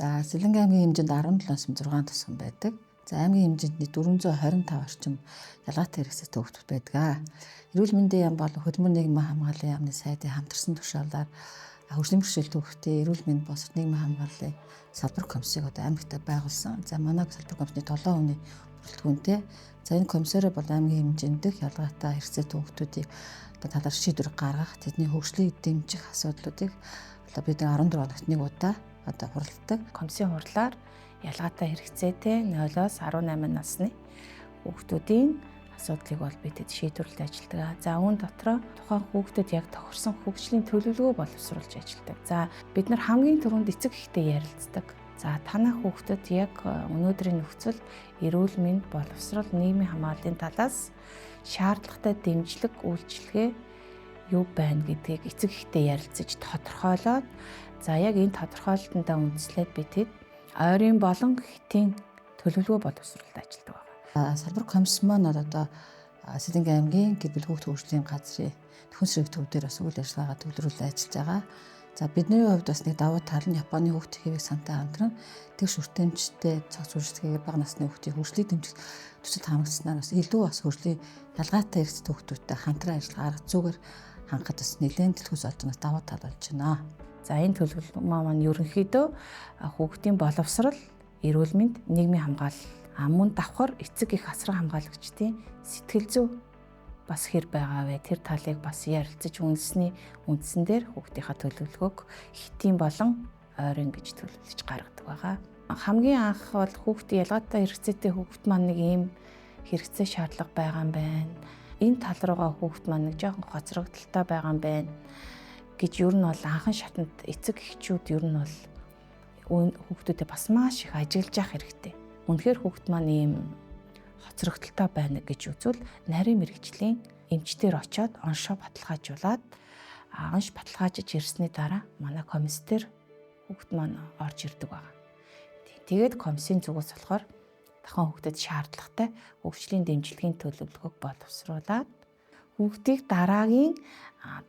За Сэлэнгэ аймгийн хэмжээнд 17-6 тусган байдаг. За аймгийн хэмжээнд 425 орчим ялгаатай хэрэгцээтэй хүүхдүүд байдаг. Эрүүл мэндийн яам болон хөдөлмөр нийгмийн хамгааллын яамны сайдын хамтарсан тушаалаар хөгжлийн бэрхшээл төвхтэй эрүүл мэнд боловсрол нийгмийн хамгааллын салбар комиссыг одоо аймагт байгуулсан. За манай салбар комиссны 7 хүний бүрэлдэхүүнтэй. За энэ комиссаараа бол аймгийн хэмжээнд дэх ялгаатай хэрэгцээтэй хүүхдүүдийг одоо талаар шийдвэр гаргах, тэдний хөгжлийг дэмжих асуудлуудыг одоо бид 14 хоногт нэг удаа одоо хуралддаг. Комиссийн хурлаар ялгаатай хэрэгцээтэй 0-18 насны хүүхдүүдийн асуудлыг бол бид шийдвэрлэж ажилладаг. За үүн дотроо тухайн хүүхдэд яг тохирсон хөгжлийн төлөвлөгөө боловсруулж ажилладаг. За бид нар хамгийн түрүүнд эцэг эхтэй ярилцдаг. За танай хүүхдэд яг өнөөдрийн нөхцөл эрүүл мэнд боловсрол нийгмийн хамгааллын талаас шаардлагатай дэмжлэг үйлчилгээ юу байна гэдгийг эцэг эхтэй ярилцаж тодорхойлоод за яг энэ тодорхойлолтондоо үндэслээд бид ойрын болон хэтийн төлөвлөгөө боловсруулалт ажилладаг байна. Салбар комисс маань одоо Сэлэнгэ аймгийн гэр бүл хүүхд хөгжлийн газрын төхөн төв дээр бас үйл ажиллагаа төвлөрүүлж ажиллаж байгаа. За бидний хувьд бас нэг давуу тал нь Японы хүүхд хэвийг сантай хамтран тэгш хүртээмжтэй цогц үйлчлэгээ бага насны хүүхдийн хөгжлийг дэмжих төсөл хамгаалснаар бас илүү бас хөгжлийн ялгаатай хэрэгцээтэй хүүхдүүдтэй хамтран ажиллах арга зүгээр хангахад бас нэлээд төлөвлөс олж давуу тал болж байна. За энэ төлөвлөгөө маань ерөнхийдөө хүүхдийн боловсрол, эрүүл мэнд, нийгмийн хамгаалал, мөн давхар эцэг эх асран хамгаалагчдын сэтгэл зүй бас хэр байгаа вэ? Тэр талыг бас ярилцаж үндсэн дээр хүүхдийнхаа төлөвлөгөөг хэтийн болон ойрын гэж төлөвлөж гаргадаг байгаа. Хамгийн анх бол хүүхдийн ялгаатай хэрэгцээтэй хүүхд маань нэг ийм хэрэгцээ шаардлага байгаа юм байна. Энэ тал руугаа хүүхд маань нэг жоохон хоцрогдолтой байгаа юм байна гэж ер нь бол анхан шатанд эцэг эхчүүд ер нь бол хүүхдүүдэд бас маш их ажиглаж явах хэрэгтэй. Үнэхээр хүүхд маань ийм хоцрогдолтой байна гэж үзвэл нарийн мэрэгжлийн эмчтэр очиод оншоо баталгаажуулаад онш баталгаажиж ирсний дараа манай комисс дээр хүүхд маань орж ирдэг байна. Тэгээд комиссийн зүгээс болохоор дахин хүүхдэд шаардлагатай хөгжлийн дэмжлэгийн төлөвлөгөөг боловсруулад хүүхдийг дараагийн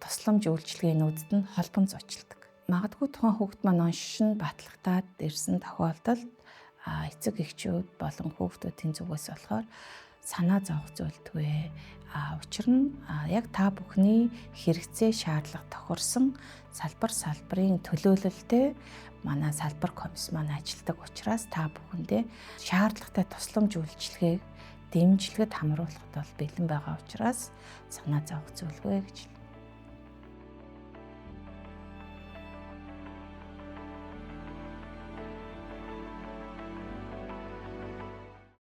тусламж үйлчилгээнүүдэд нь холбон зочилдог. Магадгүй тухайн хүүхд маань оншин батлагтаад ирсэн тохиолдолд эцэг эхчүүд болон хүүхдүүдийн зүгээс болохоор санаа зовох зүйлдгүй. Учир нь яг та бүхний хэрэгцээ шаардлага тохирсон салбарын төлөөлөлтэй манай салбар комисс маань ажилладаг учраас та бүхэндээ шаардлагатай тусламж үйлчилгээг дэмжлэгт хамруулахад бол бэлэн байгаа учраас санаа зовох зүйлгүй гэж